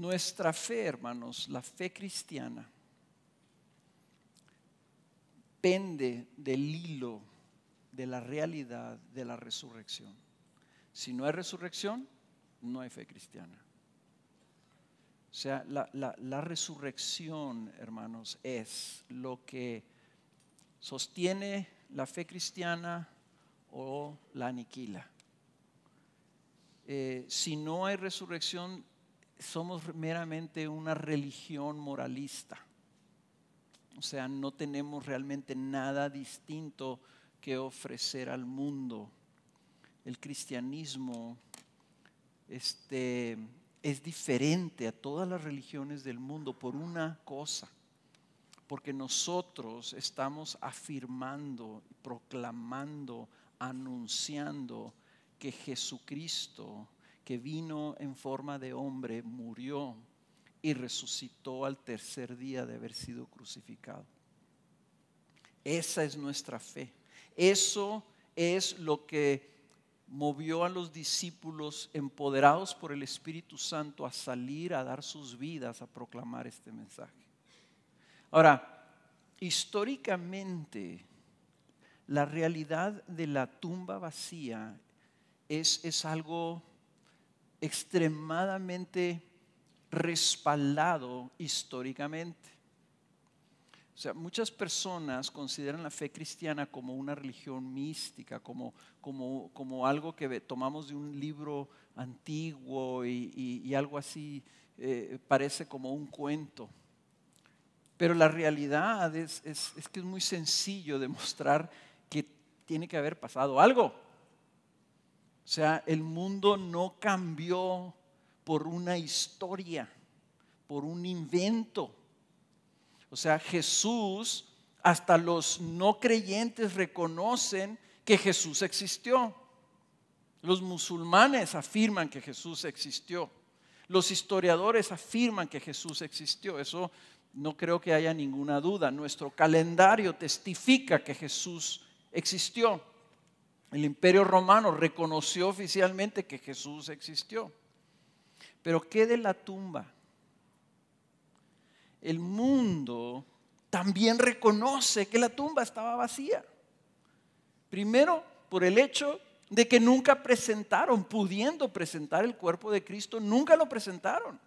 Nuestra fe, hermanos, la fe cristiana, pende del hilo de la realidad de la resurrección. Si no hay resurrección, no hay fe cristiana. O sea, la resurrección, hermanos, es lo que sostiene la fe cristiana o la aniquila. Si no hay resurrección, somos meramente una religión moralista. O sea, no tenemos realmente nada distinto que ofrecer al mundo. El cristianismo es diferente a todas las religiones del mundo por una cosa, porque nosotros estamos afirmando, proclamando, anunciando que Jesucristo, que vino en forma de hombre, murió y resucitó al tercer día de haber sido crucificado. Esa es nuestra fe. Eso es lo que movió a los discípulos empoderados por el Espíritu Santo a salir a dar sus vidas, a proclamar este mensaje. Ahora, históricamente, la realidad de la tumba vacía es algo extremadamente respaldado históricamente. O sea, muchas personas consideran la fe cristiana como una religión mística, como algo que tomamos de un libro antiguo y algo así, parece como un cuento. Pero la realidad es que es muy sencillo demostrar que tiene que haber pasado algo. O sea, el mundo no cambió por una historia, por un invento. O sea, Jesús, hasta los no creyentes reconocen que Jesús existió. Los musulmanes afirman que Jesús existió. Los historiadores afirman que Jesús existió. Eso no creo que haya ninguna duda. Nuestro calendario testifica que Jesús existió. El Imperio Romano reconoció oficialmente que Jesús existió. Pero ¿qué de la tumba? El mundo también reconoce que la tumba estaba vacía. Primero, por el hecho de que nunca pudiendo presentar el cuerpo de Cristo, nunca lo presentaron.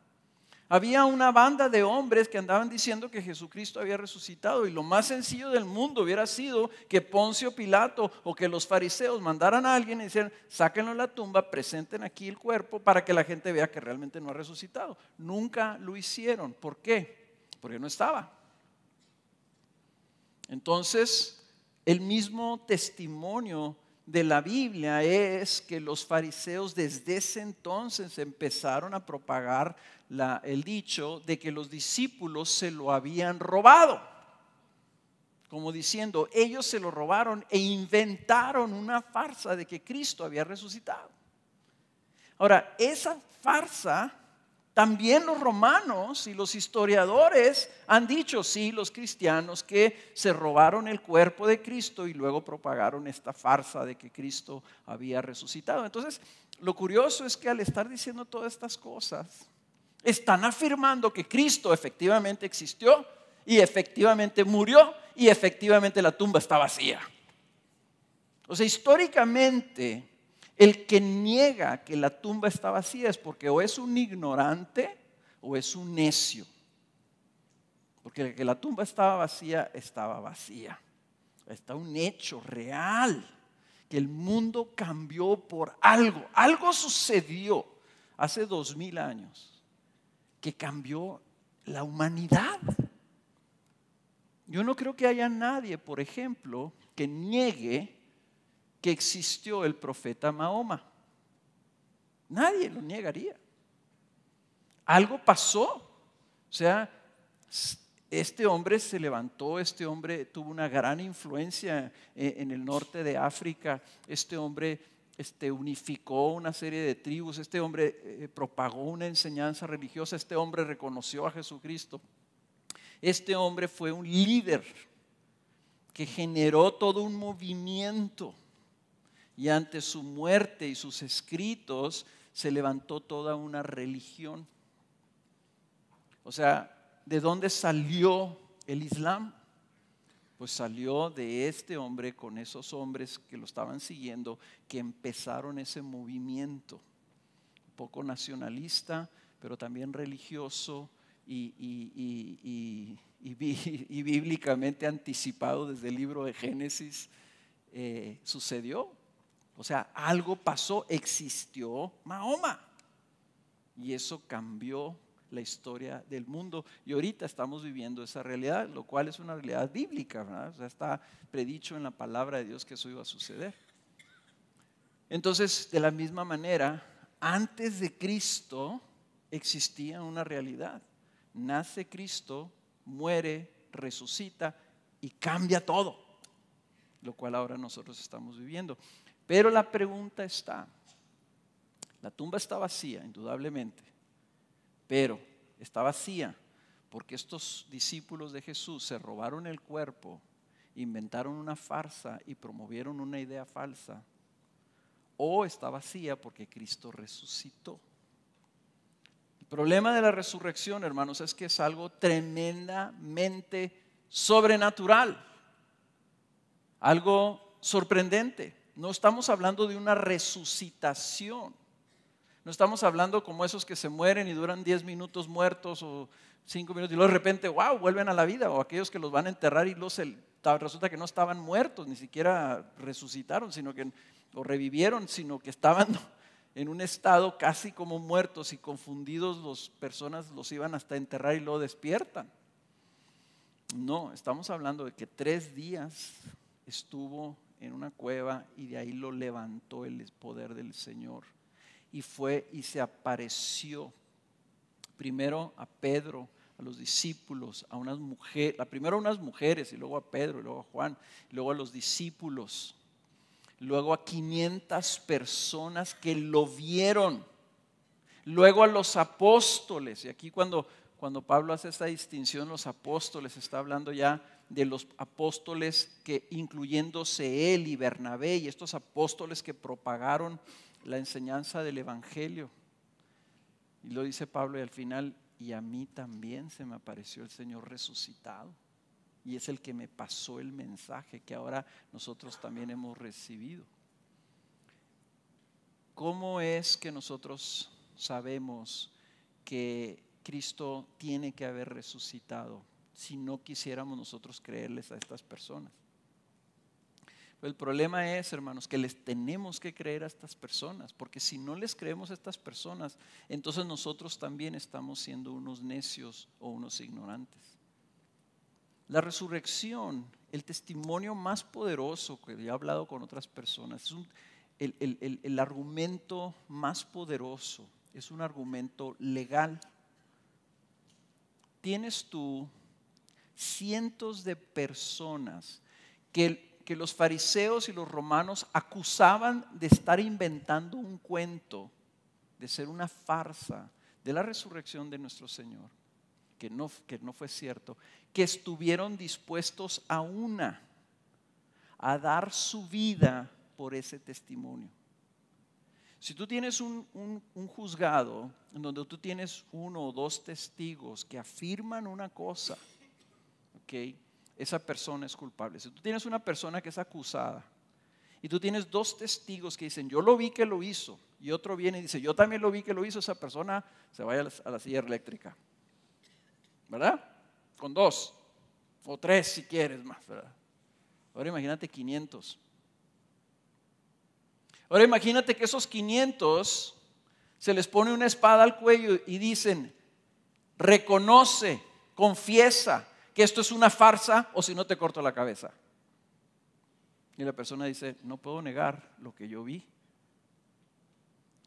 Había una banda de hombres que andaban diciendo que Jesucristo había resucitado, y lo más sencillo del mundo hubiera sido que Poncio Pilato o que los fariseos mandaran a alguien y dijeran: sáquenlo de la tumba, presenten aquí el cuerpo para que la gente vea que realmente no ha resucitado. Nunca lo hicieron. ¿Por qué? Porque no estaba. Entonces, el mismo testimonio de la Biblia es que los fariseos desde ese entonces empezaron a propagar el dicho de que los discípulos se lo habían robado. Como diciendo, ellos se lo robaron e inventaron una farsa de que Cristo había resucitado. Ahora, esa farsa también los romanos y los historiadores han dicho, sí, los cristianos, que se robaron el cuerpo de Cristo y luego propagaron esta farsa de que Cristo había resucitado. Entonces, lo curioso es que al estar diciendo todas estas cosas, están afirmando que Cristo efectivamente existió y efectivamente murió y efectivamente la tumba está vacía. O sea, históricamente, el que niega que la tumba está vacía es porque o es un ignorante o es un necio. Porque que la tumba estaba vacía, estaba vacía. Está un hecho real, que el mundo cambió por algo. Algo sucedió hace 2000 años que cambió la humanidad. Yo no creo que haya nadie, por ejemplo, que niegue que existió el profeta Mahoma. Nadie lo negaría. Algo pasó. O sea, este hombre se levantó, este hombre tuvo una gran influencia en el norte de África. Este hombre unificó una serie de tribus. Este hombre propagó una enseñanza religiosa. Este hombre reconoció a Jesucristo. Este hombre fue un líder que generó todo un movimiento. Y ante su muerte y sus escritos se levantó toda una religión. O sea, ¿de dónde salió el Islam? Pues salió de este hombre con esos hombres que lo estaban siguiendo, que empezaron ese movimiento, un poco nacionalista, pero también religioso y bíblicamente anticipado desde el libro de Génesis. Sucedió. O sea, algo pasó, existió Mahoma. Y eso cambió la historia del mundo. Y ahorita estamos viviendo esa realidad, lo cual es una realidad bíblica, ¿verdad? O sea, está predicho en la palabra de Dios que eso iba a suceder. Entonces, de la misma manera, antes de Cristo existía una realidad. Nace Cristo, muere, resucita y cambia todo, lo cual ahora nosotros estamos viviendo. Pero la pregunta está, la tumba está vacía, indudablemente, pero está vacía porque estos discípulos de Jesús se robaron el cuerpo, inventaron una farsa y promovieron una idea falsa, o está vacía porque Cristo resucitó. El problema de la resurrección, hermanos, es que es algo tremendamente sobrenatural, algo sorprendente. No estamos hablando de una resucitación. No estamos hablando como esos que se mueren y duran 10 minutos muertos o 5 minutos y luego de repente, wow, vuelven a la vida. O aquellos que los van a enterrar y resulta que no estaban muertos, ni siquiera resucitaron, o revivieron, sino que estaban en un estado casi como muertos y confundidos. Las personas los iban hasta enterrar y luego despiertan. No, estamos hablando de que 3 días estuvo en una cueva y de ahí lo levantó el poder del Señor. Y fue y se apareció primero a Pedro, a los discípulos, a unas mujeres, primero a unas mujeres y luego a Pedro y luego a Juan, y luego a los discípulos, luego a 500 personas que lo vieron, luego a los apóstoles. Y aquí cuando Pablo hace esta distinción, los apóstoles, está hablando ya de los apóstoles que incluyéndose él y Bernabé y estos apóstoles que propagaron la enseñanza del evangelio. Y lo dice Pablo y al final, y a mí también se me apareció el Señor resucitado y es el que me pasó el mensaje que ahora nosotros también hemos recibido. ¿Cómo es que nosotros sabemos que Cristo tiene que haber resucitado si no quisiéramos nosotros creerles a estas personas? El problema es, hermanos, que les tenemos que creer a estas personas, porque si no les creemos a estas personas, entonces nosotros también estamos siendo unos necios o unos ignorantes. La resurrección, el testimonio más poderoso que he hablado con otras personas, es el argumento más poderoso, es un argumento legal. Tienes tú cientos de personas que los fariseos y los romanos acusaban de estar inventando un cuento, de ser una farsa de la resurrección de nuestro Señor, que no fue cierto, que estuvieron dispuestos a dar su vida por ese testimonio. Si tú tienes un juzgado en donde tú tienes 1 o 2 testigos que afirman una cosa, ¿ok?, esa persona es culpable. Si tú tienes una persona que es acusada y tú tienes 2 testigos que dicen yo lo vi que lo hizo y otro viene y dice yo también lo vi que lo hizo, esa persona se vaya a la silla eléctrica, ¿verdad? Con 2 o 3 si quieres más, ¿verdad? Ahora imagínate 500. Ahora imagínate que esos 500 se les pone una espada al cuello y dicen reconoce, confiesa que esto es una farsa o si no te corto la cabeza. Y la persona dice, no puedo negar lo que yo vi.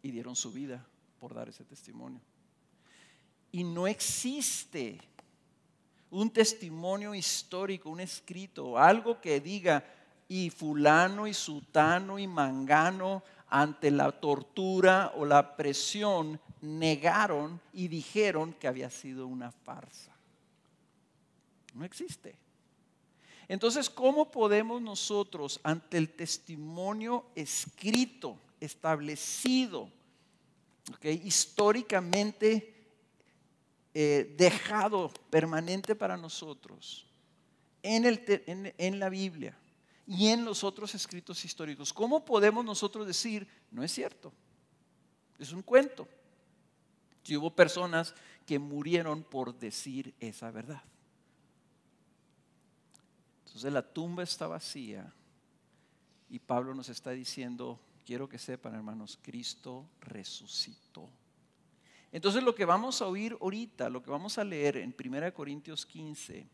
Y dieron su vida por dar ese testimonio. Y no existe un testimonio histórico, un escrito, algo que diga, y fulano y sutano y mangano ante la tortura o la presión negaron y dijeron que había sido una farsa. No existe. Entonces, ¿cómo podemos nosotros, ante el testimonio escrito, establecido, históricamente dejado permanente para nosotros en la Biblia y en los otros escritos históricos, ¿cómo podemos nosotros decir, no es cierto, es un cuento? Si hubo personas que murieron por decir esa verdad. Entonces la tumba está vacía y Pablo nos está diciendo, quiero que sepan, hermanos, Cristo resucitó. Entonces lo que vamos a oír ahorita, lo que vamos a leer en 1 Corintios 15,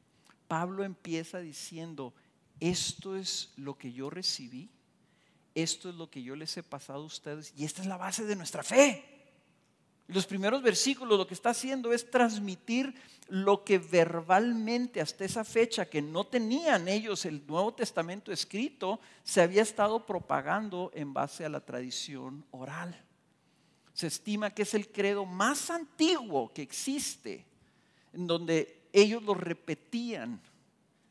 Pablo empieza diciendo, esto es lo que yo recibí, esto es lo que yo les he pasado a ustedes y esta es la base de nuestra fe. Y los primeros versículos lo que está haciendo es transmitir lo que verbalmente hasta esa fecha, que no tenían ellos el Nuevo Testamento escrito, se había estado propagando en base a la tradición oral. Se estima que es el credo más antiguo que existe, en donde ellos lo repetían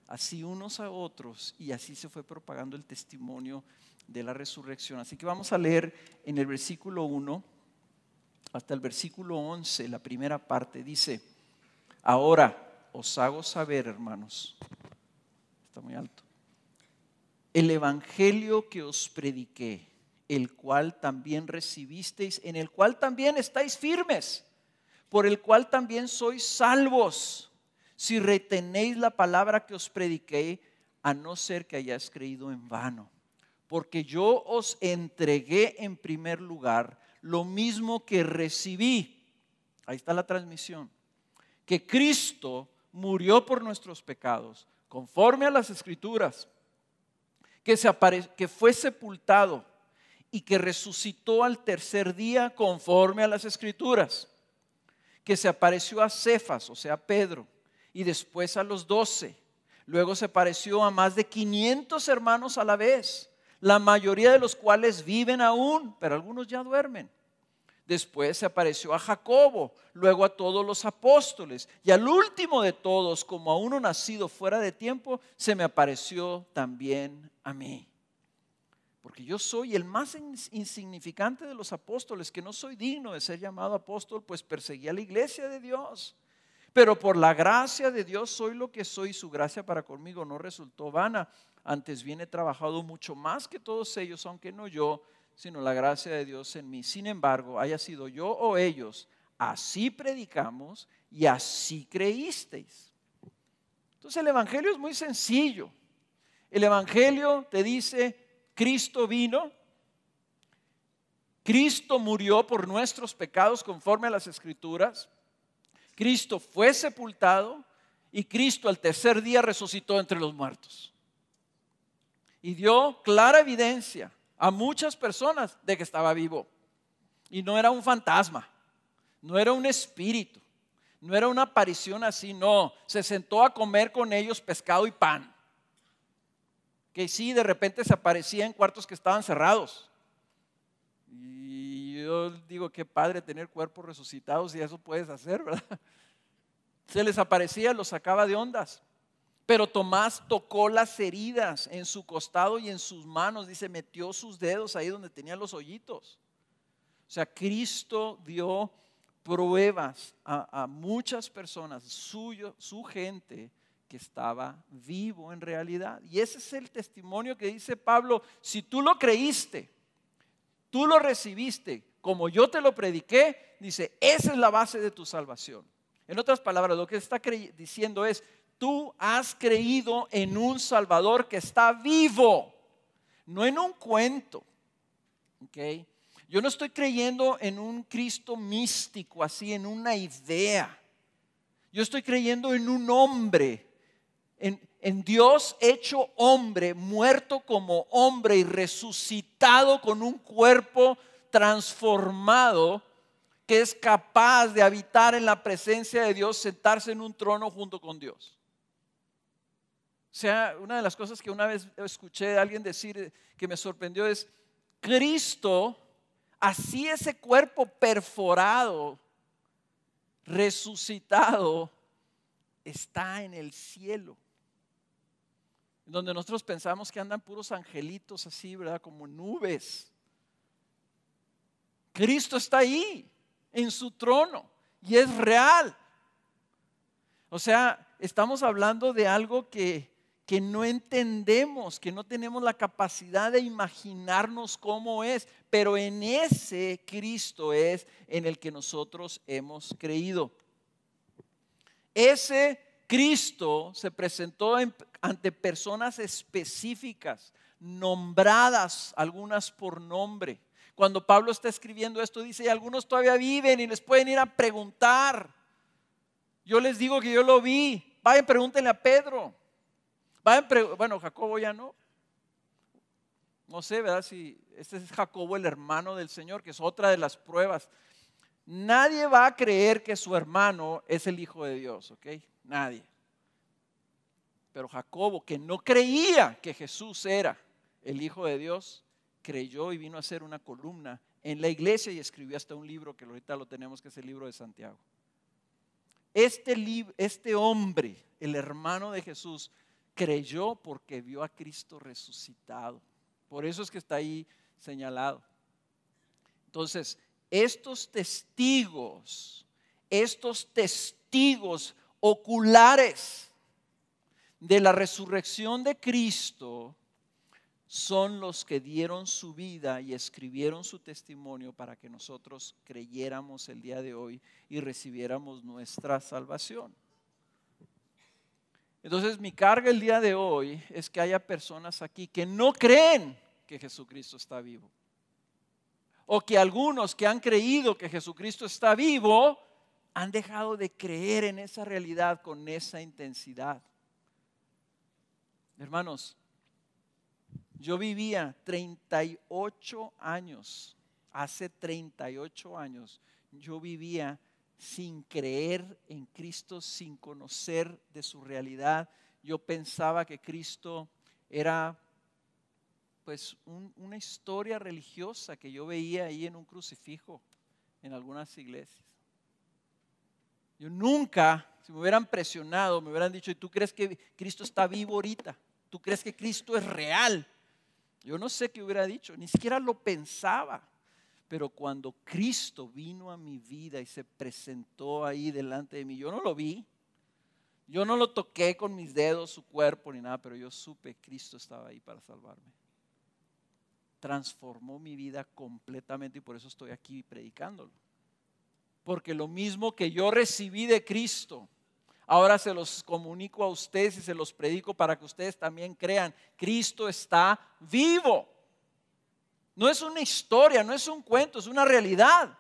así unos a otros y así se fue propagando el testimonio de la resurrección. Así que vamos a leer en el versículo 1 hasta el versículo 11, la primera parte dice, ahora os hago saber, hermanos, está muy alto, el evangelio que os prediqué, el cual también recibisteis, en el cual también estáis firmes, por el cual también sois salvos, si retenéis la palabra que os prediqué, a no ser que hayáis creído en vano. Porque yo os entregué en primer lugar lo mismo que recibí. Ahí está la transmisión. Que Cristo murió por nuestros pecados, conforme a las Escrituras, que fue sepultado y que resucitó al tercer día, conforme a las Escrituras, que se apareció a Cefas, o sea, Pedro, y después a los 12. Luego se apareció a más de 500 hermanos a la vez, la mayoría de los cuales viven aún, pero algunos ya duermen. Después se apareció a Jacobo, luego a todos los apóstoles, y al último de todos, como a uno nacido fuera de tiempo, se me apareció también a mí. Porque yo soy el más insignificante de los apóstoles, que no soy digno de ser llamado apóstol, pues perseguí a la iglesia de Dios. Pero por la gracia de Dios soy lo que soy, su gracia para conmigo no resultó vana. Antes bien he trabajado mucho más que todos ellos, aunque no yo, sino la gracia de Dios en mí. Sin embargo, haya sido yo o ellos, así predicamos y así creísteis. Entonces el evangelio es muy sencillo. El evangelio te dice, Cristo vino, Cristo murió por nuestros pecados conforme a las Escrituras, Cristo fue sepultado y Cristo al tercer día resucitó entre los muertos. Y dio clara evidencia a muchas personas de que estaba vivo. Y no era un fantasma, no era un espíritu, no era una aparición así, no. Se sentó a comer con ellos pescado y pan. Que sí, de repente se aparecía en cuartos que estaban cerrados. Y yo digo, qué padre tener cuerpos resucitados y eso puedes hacer, ¿verdad? Se les aparecía, los sacaba de ondas. Pero Tomás tocó las heridas en su costado y en sus manos, dice, metió sus dedos ahí donde tenía los hoyitos. O sea, Cristo dio pruebas a muchas personas, su gente, que estaba vivo en realidad. Y ese es el testimonio que dice Pablo, si tú lo creíste, tú lo recibiste, como yo te lo prediqué, dice, esa es la base de tu salvación. En otras palabras, lo que está diciendo es, tú has creído en un Salvador que está vivo, no en un cuento. ¿Okay? Yo no estoy creyendo en un Cristo místico, así en una idea. Yo estoy creyendo en un hombre, en Dios hecho hombre, muerto como hombre y resucitado con un cuerpo transformado, que es capaz de habitar en la presencia de Dios, sentarse en un trono junto con Dios. O sea, una de las cosas que una vez escuché a alguien decir que me sorprendió es, Cristo, así ese cuerpo perforado, resucitado, está en el cielo. Donde nosotros pensamos que andan puros angelitos así, ¿verdad? Como nubes. Cristo está ahí, en su trono, y es real. O sea, estamos hablando de algo que no entendemos, que no tenemos la capacidad de imaginarnos cómo es, pero en ese Cristo es en el que nosotros hemos creído. Ese Cristo se presentó ante personas específicas, nombradas, algunas por nombre. Cuando Pablo está escribiendo esto, dice, y algunos todavía viven y les pueden ir a preguntar. Yo les digo que yo lo vi. Vayan, pregúntenle a Pedro. Bueno, Jacobo ya no. No sé, ¿verdad? Si este es Jacobo, el hermano del Señor, que es otra de las pruebas. Nadie va a creer que su hermano es el Hijo de Dios, ¿ok? Nadie. Pero Jacobo, que no creía que Jesús era el Hijo de Dios, creyó y vino a hacer una columna en la iglesia y escribió hasta un libro que ahorita lo tenemos, que es el libro de Santiago. Este hombre, el hermano de Jesús, creyó porque vio a Cristo resucitado. Por eso es que está ahí señalado. Entonces, estos testigos oculares de la resurrección de Cristo son los que dieron su vida y escribieron su testimonio para que nosotros creyéramos el día de hoy y recibiéramos nuestra salvación. Entonces, mi carga el día de hoy es que haya personas aquí que no creen que Jesucristo está vivo. O que algunos que han creído que Jesucristo está vivo han dejado de creer en esa realidad con esa intensidad. Hermanos, yo vivía 38 años, hace 38 años, yo vivía sin creer en Cristo, sin conocer de su realidad. Yo pensaba que Cristo era pues una historia religiosa que yo veía ahí en un crucifijo en algunas iglesias. Yo nunca, si me hubieran presionado, me hubieran dicho, ¿y tú crees que Cristo está vivo ahorita? ¿Tú crees que Cristo es real? Yo no sé qué hubiera dicho, ni siquiera lo pensaba. Pero cuando Cristo vino a mi vida y se presentó ahí delante de mí, yo no lo vi. Yo no lo toqué con mis dedos, su cuerpo ni nada, pero yo supe que Cristo estaba ahí para salvarme. Transformó mi vida completamente y por eso estoy aquí predicándolo. Porque lo mismo que yo recibí de Cristo, ahora se los comunico a ustedes y se los predico para que ustedes también crean. Cristo está vivo. No es una historia, no es un cuento, es una realidad.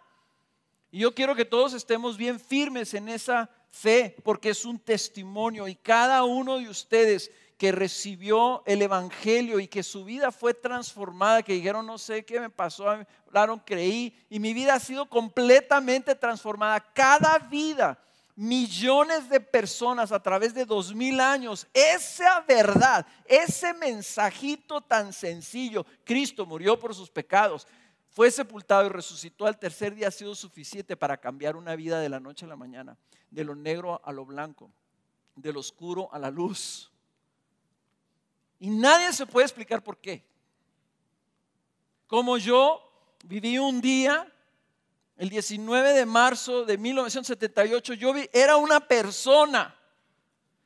Y yo quiero que todos estemos bien firmes en esa fe, porque es un testimonio. Y cada uno de ustedes que recibió el evangelio y que su vida fue transformada, que dijeron, no sé qué me pasó, hablaron, creí, y mi vida ha sido completamente transformada. Cada vida, millones de personas a través de 2000 años, esa verdad, ese mensajito tan sencillo, Cristo murió por sus pecados, fue sepultado y resucitó al tercer día, ha sido suficiente para cambiar una vida de la noche a la mañana, de lo negro a lo blanco, de lo oscuro a la luz. Y nadie se puede explicar por qué. Como yo viví un día, el 19 de marzo de 1978, era una persona.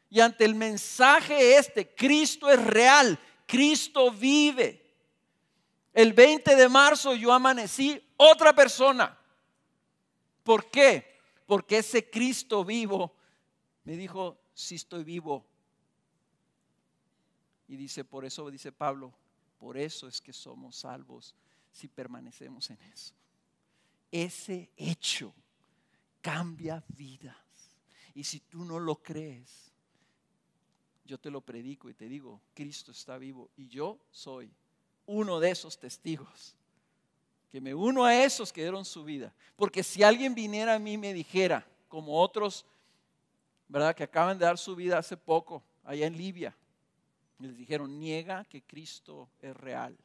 Y ante el mensaje Cristo es real, Cristo vive. El 20 de marzo yo amanecí otra persona. ¿Por qué? Porque ese Cristo vivo me dijo, sí estoy vivo. Y dice, por eso dice Pablo, por eso es que somos salvos si permanecemos en eso. Ese hecho cambia vidas. Y si tú no lo crees, yo te lo predico y te digo, Cristo está vivo. Y yo soy uno de esos testigos. Que me uno a esos que dieron su vida. Porque si alguien viniera a mí y me dijera, como otros, ¿verdad? Que acaban de dar su vida hace poco, allá en Libia. Les dijeron, niega que Cristo es real,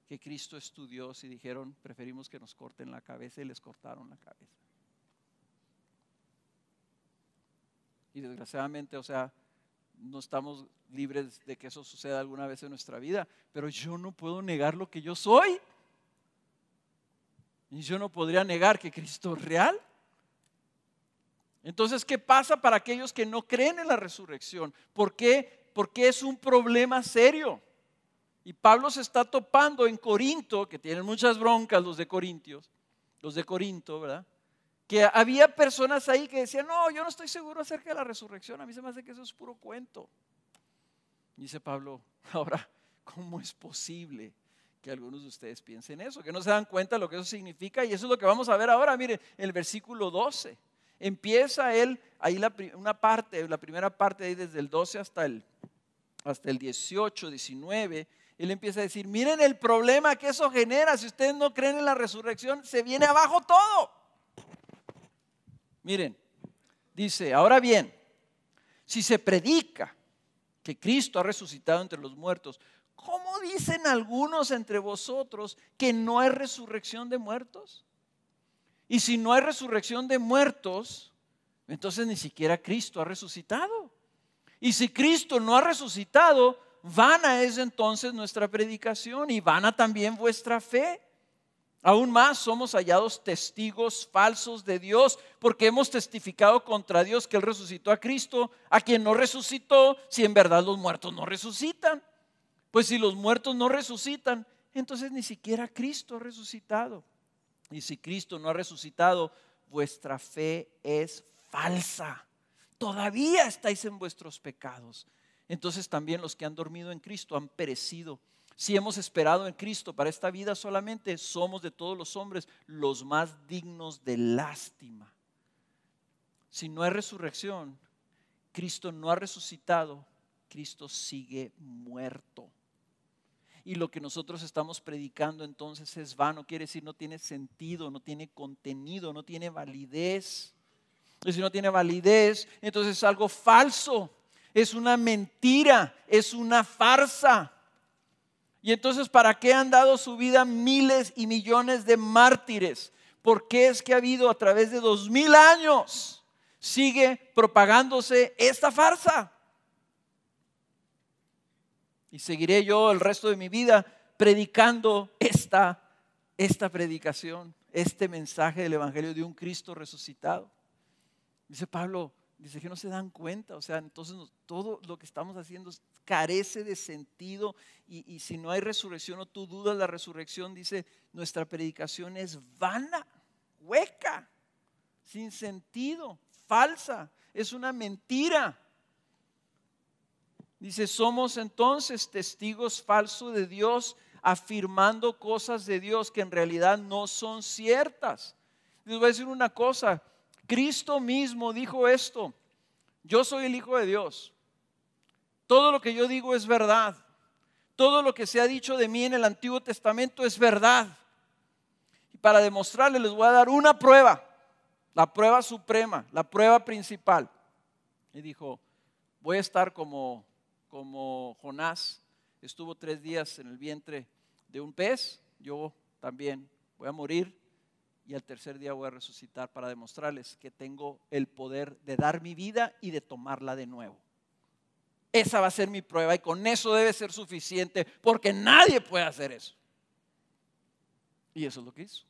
que Cristo es tu Dios. Y dijeron, preferimos que nos corten la cabeza, y les cortaron la cabeza. Y desgraciadamente, o sea, no estamos libres de que eso suceda alguna vez en nuestra vida. Pero yo no puedo negar lo que yo soy. Y yo no podría negar que Cristo es real. Entonces, ¿qué pasa para aquellos que no creen en la resurrección? ¿Por qué? Porque es un problema serio. Y Pablo se está topando en Corinto, que tienen muchas broncas los de Corinto, ¿verdad? Que había personas ahí que decían, no, yo no estoy seguro acerca de la resurrección, a mí se me hace que eso es puro cuento. Y dice Pablo, ahora, ¿cómo es posible que algunos de ustedes piensen eso? Que no se dan cuenta de lo que eso significa, y eso es lo que vamos a ver ahora. Mire, en el versículo 12, empieza él, ahí la primera parte, ahí desde el 12 hasta el 18, 19, él empieza a decir, miren el problema que eso genera, si ustedes no creen en la resurrección, se viene abajo todo. Miren, dice, ahora bien, si se predica que Cristo ha resucitado entre los muertos, ¿cómo dicen algunos entre vosotros que no hay resurrección de muertos? Y si no hay resurrección de muertos, entonces ni siquiera Cristo ha resucitado. Y si Cristo no ha resucitado, vana es entonces nuestra predicación y vana también vuestra fe. Aún más somos hallados testigos falsos de Dios, porque hemos testificado contra Dios que Él resucitó a Cristo, a quien no resucitó, si en verdad los muertos no resucitan. Pues si los muertos no resucitan, entonces ni siquiera Cristo ha resucitado. Y si Cristo no ha resucitado, vuestra fe es falsa. Todavía estáis en vuestros pecados. Entonces también los que han dormido en Cristo han perecido. Si hemos esperado en Cristo para esta vida solamente, somos de todos los hombres los más dignos de lástima. Si no hay resurrección, Cristo no ha resucitado, Cristo sigue muerto. Y lo que nosotros estamos predicando entonces es vano, quiere decir no tiene sentido, no tiene contenido, no tiene validez. Y si no tiene validez, entonces es algo falso, es una mentira, es una farsa. Y entonces, ¿para qué han dado su vida miles y millones de mártires? ¿Por qué es que ha habido a través de 2000 años, sigue propagándose esta farsa? Y seguiré yo el resto de mi vida predicando esta predicación, este mensaje del Evangelio de un Cristo resucitado. Dice Pablo, dice que no se dan cuenta, o sea, entonces todo lo que estamos haciendo carece de sentido y si no hay resurrección o tú dudas la resurrección, dice, nuestra predicación es vana, hueca, sin sentido, falsa, es una mentira. Dice, somos entonces testigos falsos de Dios, afirmando cosas de Dios que en realidad no son ciertas. Les voy a decir una cosa, Cristo mismo dijo esto, yo soy el Hijo de Dios, todo lo que yo digo es verdad, todo lo que se ha dicho de mí en el Antiguo Testamento es verdad. Y para demostrarles les voy a dar una prueba, la prueba suprema, la prueba principal. Y dijo, voy a estar como Jonás estuvo 3 días en el vientre de un pez, yo también voy a morir y al tercer día voy a resucitar para demostrarles que tengo el poder de dar mi vida y de tomarla de nuevo. Esa va a ser mi prueba y con eso debe ser suficiente porque nadie puede hacer eso. Y eso es lo que hizo.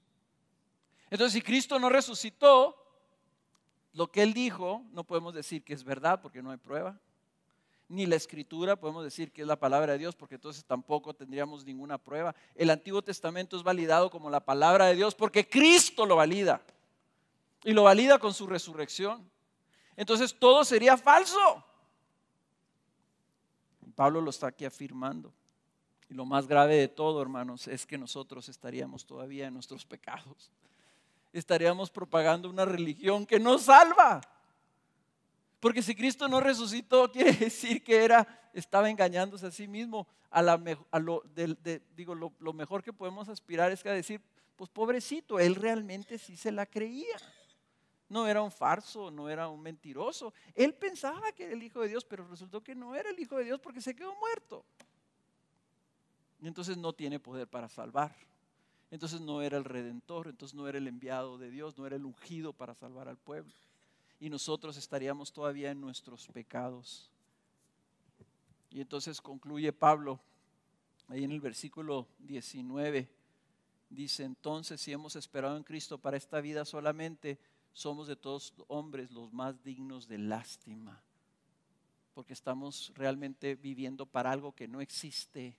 Entonces, si Cristo no resucitó, lo que Él dijo no podemos decir que es verdad porque no hay prueba. Ni la Escritura podemos decir que es la palabra de Dios porque entonces tampoco tendríamos ninguna prueba. El Antiguo Testamento es validado como la palabra de Dios porque Cristo lo valida y lo valida con su resurrección. Entonces todo sería falso. Pablo lo está aquí afirmando. Y lo más grave de todo, hermanos, es que nosotros estaríamos todavía en nuestros pecados. Estaríamos propagando una religión que no salva. Porque si Cristo no resucitó, quiere decir que estaba engañándose a sí mismo. Lo mejor que podemos aspirar es que a decir, pues pobrecito, él realmente sí se la creía. No era un farso, no era un mentiroso. Él pensaba que era el Hijo de Dios, pero resultó que no era el Hijo de Dios porque se quedó muerto. Y entonces no tiene poder para salvar. Entonces no era el Redentor, entonces no era el enviado de Dios, no era el ungido para salvar al pueblo. Y nosotros estaríamos todavía en nuestros pecados. Y entonces concluye Pablo, ahí en el versículo 19, dice, entonces si hemos esperado en Cristo para esta vida solamente, somos de todos hombres los más dignos de lástima, porque estamos realmente viviendo para algo que no existe.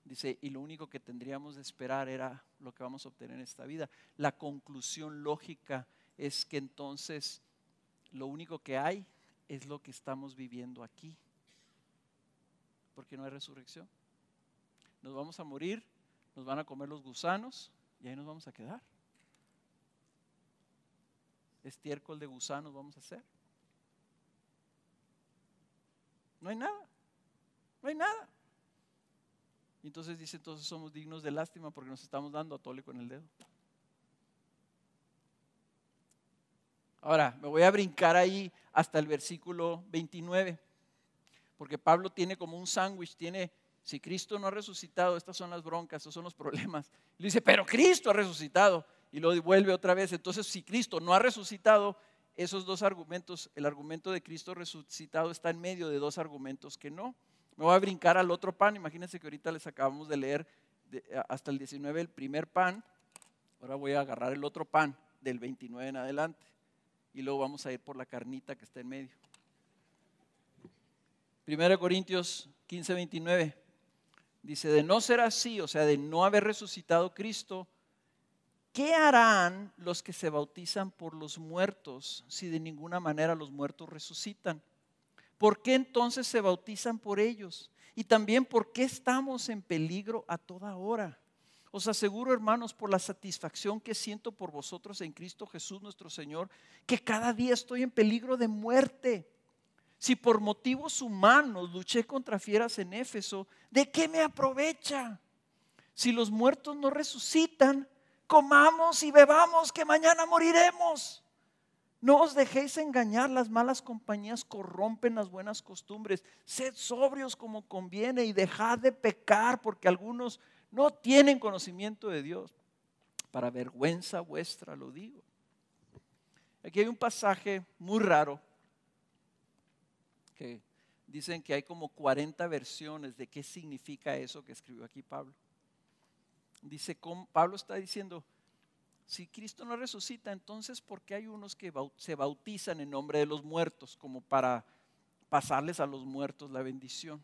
Dice, y lo único que tendríamos de esperar era lo que vamos a obtener en esta vida. La conclusión lógica es que entonces lo único que hay es lo que estamos viviendo aquí, porque no hay resurrección. Nos vamos a morir, nos van a comer los gusanos y ahí nos vamos a quedar. Estiércol de gusanos vamos a hacer. No hay nada, no hay nada. Y entonces dice, entonces somos dignos de lástima porque nos estamos dando a tole con el dedo. Ahora, me voy a brincar ahí hasta el versículo 29, porque Pablo tiene como un sándwich, si Cristo no ha resucitado, estas son las broncas, estos son los problemas. Y le dice, pero Cristo ha resucitado, y lo devuelve otra vez. Entonces, si Cristo no ha resucitado, esos dos argumentos, el argumento de Cristo resucitado está en medio de dos argumentos que no. Me voy a brincar al otro pan. Imagínense que ahorita les acabamos de leer hasta el 19 el primer pan. Ahora voy a agarrar el otro pan del 29 en adelante. Y luego vamos a ir por la carnita que está en medio. 1 Corintios 15, 29. Dice, de no ser así, o sea, de no haber resucitado Cristo, ¿qué harán los que se bautizan por los muertos si de ninguna manera los muertos resucitan? ¿Por qué entonces se bautizan por ellos? Y también, ¿por qué estamos en peligro a toda hora? Os aseguro, hermanos, por la satisfacción que siento por vosotros en Cristo Jesús nuestro Señor, que cada día estoy en peligro de muerte. Si por motivos humanos luché contra fieras en Éfeso, ¿de qué me aprovecha? Si los muertos no resucitan, comamos y bebamos, que mañana moriremos. No os dejéis engañar, las malas compañías corrompen las buenas costumbres. Sed sobrios como conviene y dejad de pecar, porque algunos no tienen conocimiento de Dios. Para vergüenza vuestra lo digo. Aquí hay un pasaje muy raro, que dicen que hay como 40 versiones de qué significa eso que escribió aquí Pablo. Dice, Pablo está diciendo, si Cristo no resucita, entonces ¿por qué hay unos que se bautizan en nombre de los muertos como para pasarles a los muertos la bendición?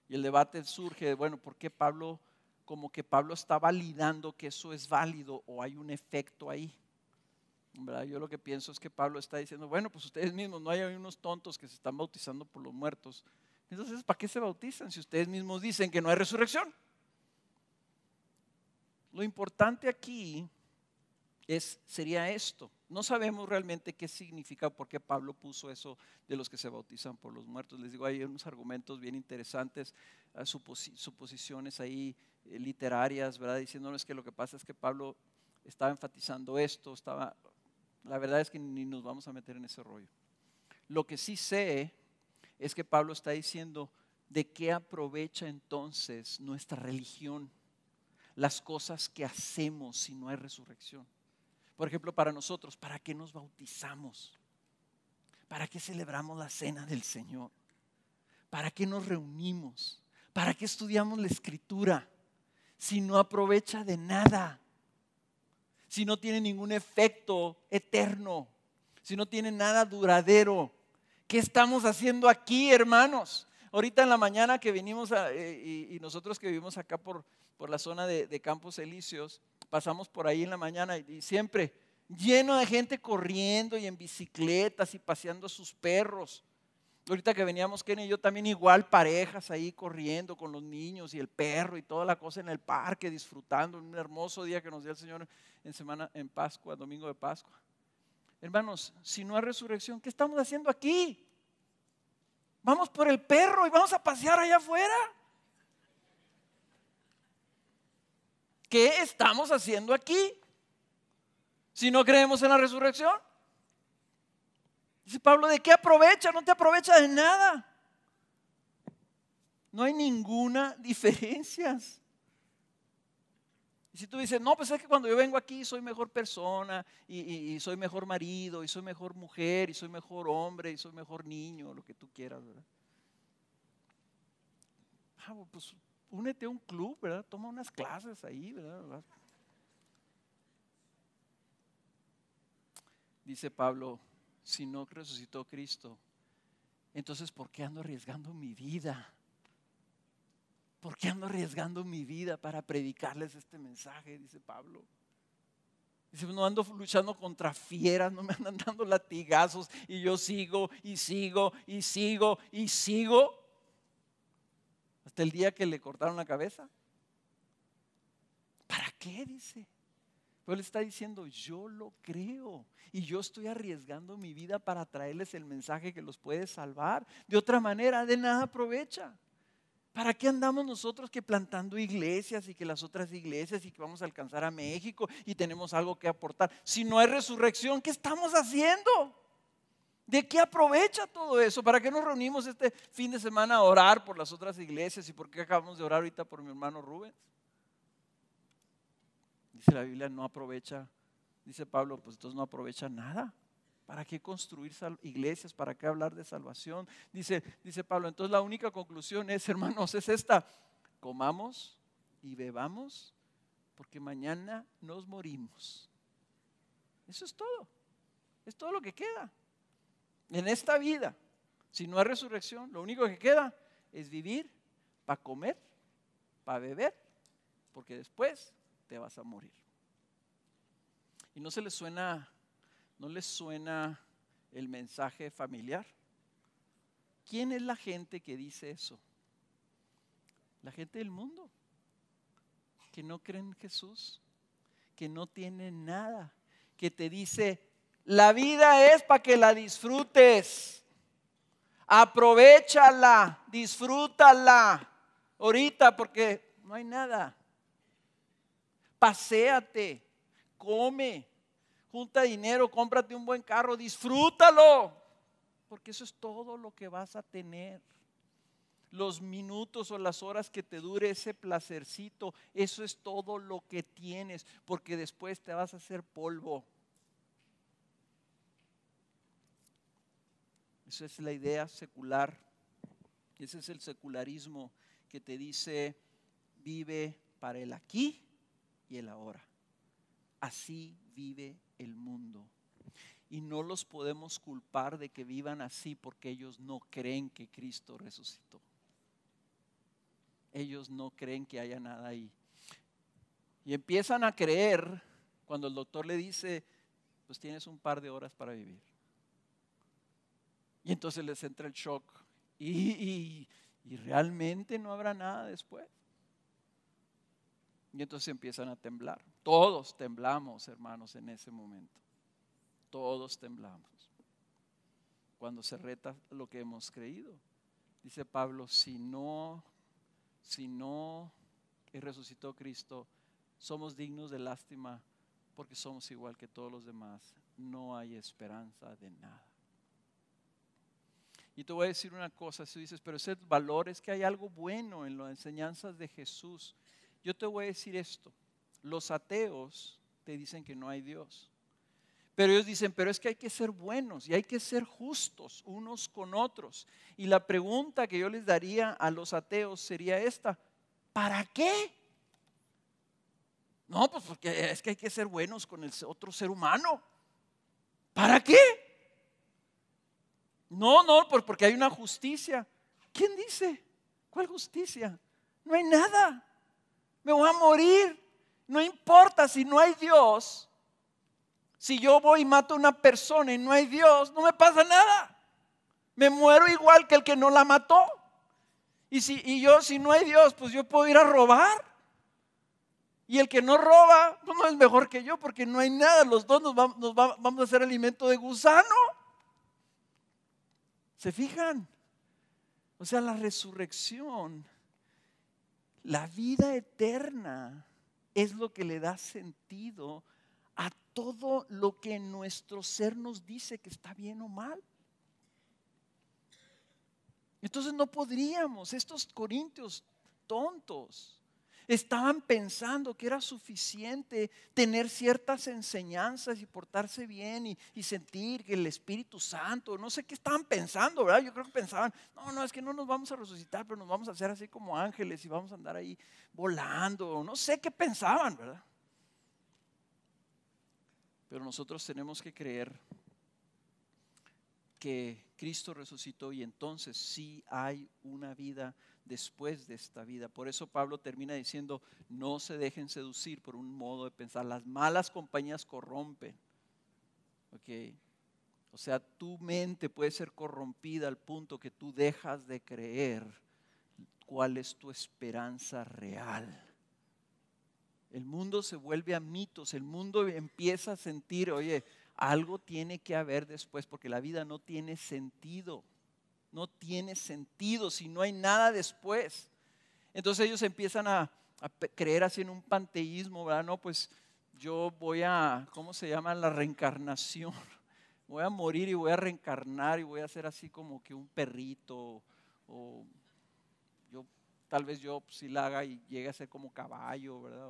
Y el debate surge, bueno, ¿por qué Pablo, como que Pablo está validando que eso es válido o hay un efecto ahí? ¿Verdad? Yo lo que pienso es que Pablo está diciendo, bueno, pues ustedes mismos, no hay unos tontos que se están bautizando por los muertos. Entonces, ¿para qué se bautizan si ustedes mismos dicen que no hay resurrección? Lo importante aquí sería esto. No sabemos realmente qué significa, por qué Pablo puso eso de los que se bautizan por los muertos. Les digo, hay unos argumentos bien interesantes, suposiciones ahí literarias, ¿verdad? Diciéndonos que lo que pasa es que Pablo estaba enfatizando esto, la verdad es que ni nos vamos a meter en ese rollo. Lo que sí sé es que Pablo está diciendo, ¿de qué aprovecha entonces nuestra religión? Las cosas que hacemos si no hay resurrección. Por ejemplo, para nosotros, ¿para qué nos bautizamos? ¿Para qué celebramos la cena del Señor? ¿Para qué nos reunimos? ¿Para qué estudiamos la Escritura? Si no aprovecha de nada, si no tiene ningún efecto eterno, si no tiene nada duradero. ¿Qué estamos haciendo aquí, hermanos? Ahorita en la mañana que vinimos y nosotros que vivimos acá por la zona de Campos Elíseos, pasamos por ahí en la mañana y siempre lleno de gente corriendo y en bicicletas y paseando a sus perros. Ahorita que veníamos Kenny y yo también igual, parejas ahí corriendo con los niños y el perro y toda la cosa en el parque, disfrutando un hermoso día que nos dio el Señor en Pascua, domingo de Pascua. Hermanos, si no hay resurrección, ¿qué estamos haciendo aquí? Vamos por el perro y vamos a pasear allá afuera. ¿Qué estamos haciendo aquí si no creemos en la resurrección? Dice Pablo, ¿de qué aprovecha? No te aprovecha de nada. No hay ninguna diferencia. Y si tú dices, no, pues es que cuando yo vengo aquí soy mejor persona y soy mejor marido y soy mejor mujer y soy mejor hombre y soy mejor niño, lo que tú quieras, ¿verdad? Pues únete a un club, ¿verdad? Toma unas clases ahí, ¿verdad? dice Pablo, si no resucitó Cristo, entonces ¿por qué ando arriesgando mi vida? ¿Por qué ando arriesgando mi vida para predicarles este mensaje? Dice Pablo. Dice, no ando luchando contra fieras, no me andan dando latigazos y yo sigo y sigo y sigo y sigo hasta el día que le cortaron la cabeza. ¿Para qué? Dice. Pero él está diciendo, yo lo creo y yo estoy arriesgando mi vida para traerles el mensaje que los puede salvar. De otra manera, de nada aprovecha. ¿Para qué andamos nosotros que plantando iglesias y que las otras iglesias y que vamos a alcanzar a México y tenemos algo que aportar? Si no hay resurrección, ¿qué estamos haciendo? ¿De qué aprovecha todo eso? ¿Para qué nos reunimos este fin de semana a orar por las otras iglesias? ¿Y por qué acabamos de orar ahorita por mi hermano Rubens? Dice la Biblia, no aprovecha. Dice Pablo, pues entonces no aprovecha nada. ¿Para qué construir iglesias? ¿Para qué hablar de salvación? Dice Pablo, entonces la única conclusión es, hermanos, es esta: comamos y bebamos porque mañana nos morimos. Eso es todo lo que queda en esta vida. Si no hay resurrección, lo único que queda es vivir para comer, para beber, porque después te vas a morir. ¿Y no les suena el mensaje familiar? ¿Quién es la gente que dice eso? La gente del mundo, que no cree en Jesús, que no tiene nada, que te dice, la vida es para que la disfrutes, aprovéchala, disfrútala ahorita porque no hay nada. Paséate, come, junta dinero, cómprate un buen carro, disfrútalo, porque eso es todo lo que vas a tener. Los minutos o las horas que te dure ese placercito, eso es todo lo que tienes, porque después te vas a hacer polvo. Esa es la idea secular, ese es el secularismo que te dice, vive para el aquí y el ahora. Así vive el mundo. Y no los podemos culpar de que vivan así porque ellos no creen que Cristo resucitó. Ellos no creen que haya nada ahí. Y empiezan a creer cuando el doctor le dice, pues tienes un par de horas para vivir. Y entonces les entra el shock. Y realmente no habrá nada después. Y entonces empiezan a temblar. Todos temblamos, hermanos, en ese momento. Todos temblamos. Cuando se reta lo que hemos creído. Dice Pablo, si no resucitó Cristo, somos dignos de lástima porque somos igual que todos los demás. No hay esperanza de nada. Y te voy a decir una cosa, si dices, pero ese valor es que hay algo bueno en las enseñanzas de Jesús. Yo te voy a decir esto, los ateos te dicen que no hay Dios. Pero ellos dicen, pero es que hay que ser buenos y hay que ser justos unos con otros. Y la pregunta que yo les daría a los ateos sería esta, ¿para qué? No, pues porque es que hay que ser buenos con el otro ser humano. ¿Para qué? No, porque hay una justicia. ¿Quién dice? ¿Cuál justicia? No hay nada. Me voy a morir. No importa si no hay Dios. Si yo voy y mato a una persona y no hay Dios, no me pasa nada. Me muero igual que el que no la mató. Y si no hay Dios, pues yo puedo ir a robar. Y el que no roba, pues no es mejor que yo porque no hay nada. Los dos vamos a hacer alimento de gusano. ¿Se fijan? O sea, la resurrección, la vida eterna es lo que le da sentido a todo lo que en nuestro ser nos dice que está bien o mal. Entonces no podríamos, estos corintios tontos estaban pensando que era suficiente tener ciertas enseñanzas y portarse bien y sentir que el Espíritu Santo, no sé qué estaban pensando, ¿verdad? Yo creo que pensaban, no, es que no nos vamos a resucitar, pero nos vamos a hacer así como ángeles y vamos a andar ahí volando, no sé qué pensaban, ¿verdad? Pero nosotros tenemos que creer que Cristo resucitó y entonces sí hay una vida después de esta vida. Por eso Pablo termina diciendo, no se dejen seducir por un modo de pensar. Las malas compañías corrompen. ¿Okay? O sea, tu mente puede ser corrompida al punto que tú dejas de creer cuál es tu esperanza real. El mundo se vuelve a mitos, el mundo empieza a sentir, oye, algo tiene que haber después porque la vida no tiene sentido. No tiene sentido si no hay nada después. Entonces ellos empiezan a creer así en un panteísmo, ¿verdad? No, pues yo voy a, ¿cómo se llama? La reencarnación. Voy a morir y voy a reencarnar y voy a ser así como que un perrito. O yo, tal vez yo si la haga y llegue a ser como caballo, ¿verdad?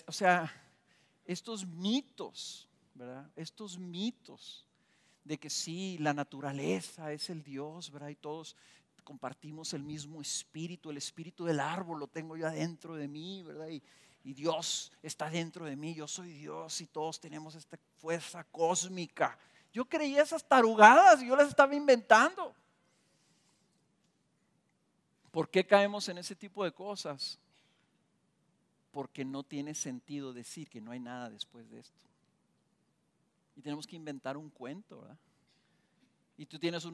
O sea, estos mitos, ¿verdad? Estos mitos de que sí, la naturaleza es el Dios, ¿verdad? Y todos compartimos el mismo espíritu, el espíritu del árbol lo tengo yo adentro de mí, ¿verdad? Y Dios está dentro de mí, yo soy Dios y todos tenemos esta fuerza cósmica. Yo creía esas tarugadas y yo las estaba inventando. ¿Por qué caemos en ese tipo de cosas? Porque no tiene sentido decir que no hay nada después de esto. Y tenemos que inventar un cuento, ¿verdad? Y tú tienes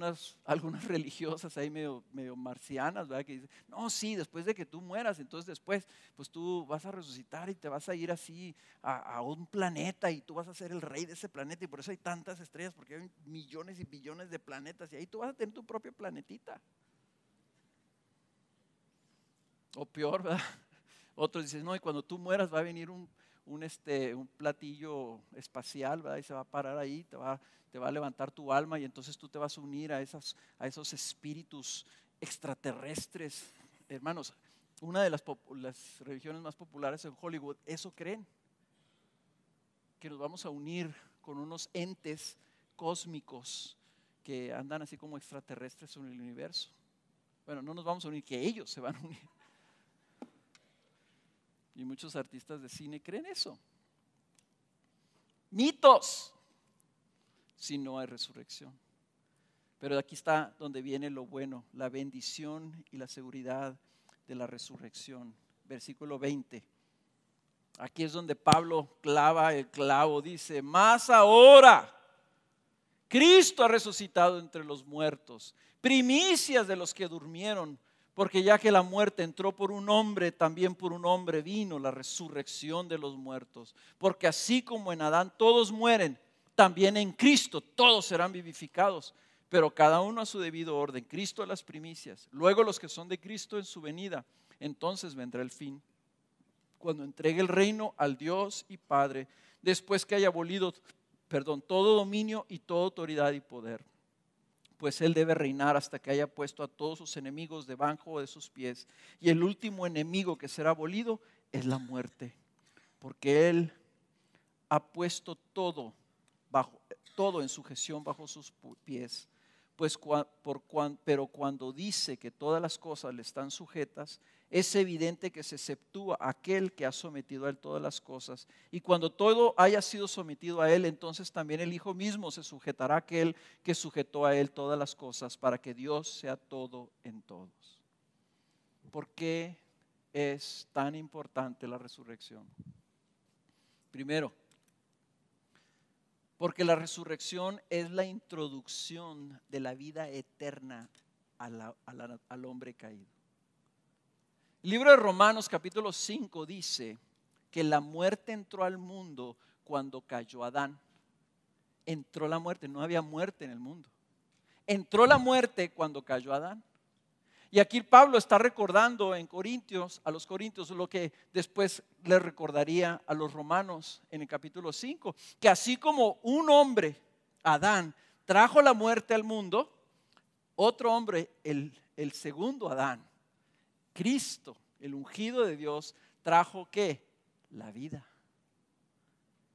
algunas religiosas ahí medio marcianas, ¿verdad? Que dicen, no, sí, después de que tú mueras, entonces después, pues tú vas a resucitar y te vas a ir así a un planeta y tú vas a ser el rey de ese planeta y por eso hay tantas estrellas, porque hay millones y billones de planetas y ahí tú vas a tener tu propio planetita. O peor, ¿verdad? Otros dicen, no, y cuando tú mueras va a venir un platillo espacial, ¿verdad? Y se va a parar ahí, te va a levantar tu alma y entonces tú te vas a unir a esos espíritus extraterrestres. Hermanos, una de las religiones más populares en Hollywood, eso creen, que nos vamos a unir con unos entes cósmicos que andan así como extraterrestres en el universo. Bueno, no nos vamos a unir, que ellos se van a unir. Y muchos artistas de cine creen eso. Mitos, si no hay resurrección. Pero aquí está donde viene lo bueno, la bendición y la seguridad de la resurrección. Versículo 20. Aquí es donde Pablo clava el clavo, dice, más ahora Cristo ha resucitado entre los muertos, primicias de los que durmieron. Porque ya que la muerte entró por un hombre, también por un hombre vino la resurrección de los muertos. Porque así como en Adán todos mueren, también en Cristo todos serán vivificados. Pero cada uno a su debido orden. Cristo a las primicias, luego los que son de Cristo en su venida. Entonces vendrá el fin, cuando entregue el reino al Dios y Padre, después que haya abolido, todo dominio y toda autoridad y poder. Pues Él debe reinar hasta que haya puesto a todos sus enemigos debajo de sus pies. Y el último enemigo que será abolido es la muerte. Porque Él ha puesto todo en sujeción bajo sus pies. Pero cuando dice que todas las cosas le están sujetas, es evidente que se exceptúa aquel que ha sometido a Él todas las cosas. Y cuando todo haya sido sometido a Él, entonces también el Hijo mismo se sujetará a aquel que sujetó a Él todas las cosas, para que Dios sea todo en todos. ¿Por qué es tan importante la resurrección? Primero, porque la resurrección es la introducción de la vida eterna al hombre caído. El libro de Romanos capítulo 5 dice que la muerte entró al mundo cuando cayó Adán. Entró la muerte, no había muerte en el mundo. Entró la muerte cuando cayó Adán. Y aquí Pablo está recordando a los corintios, lo que después le recordaría a los romanos en el capítulo 5, que así como un hombre, Adán, trajo la muerte al mundo, otro hombre, el segundo Adán, Cristo, el ungido de Dios, trajo ¿qué? La vida.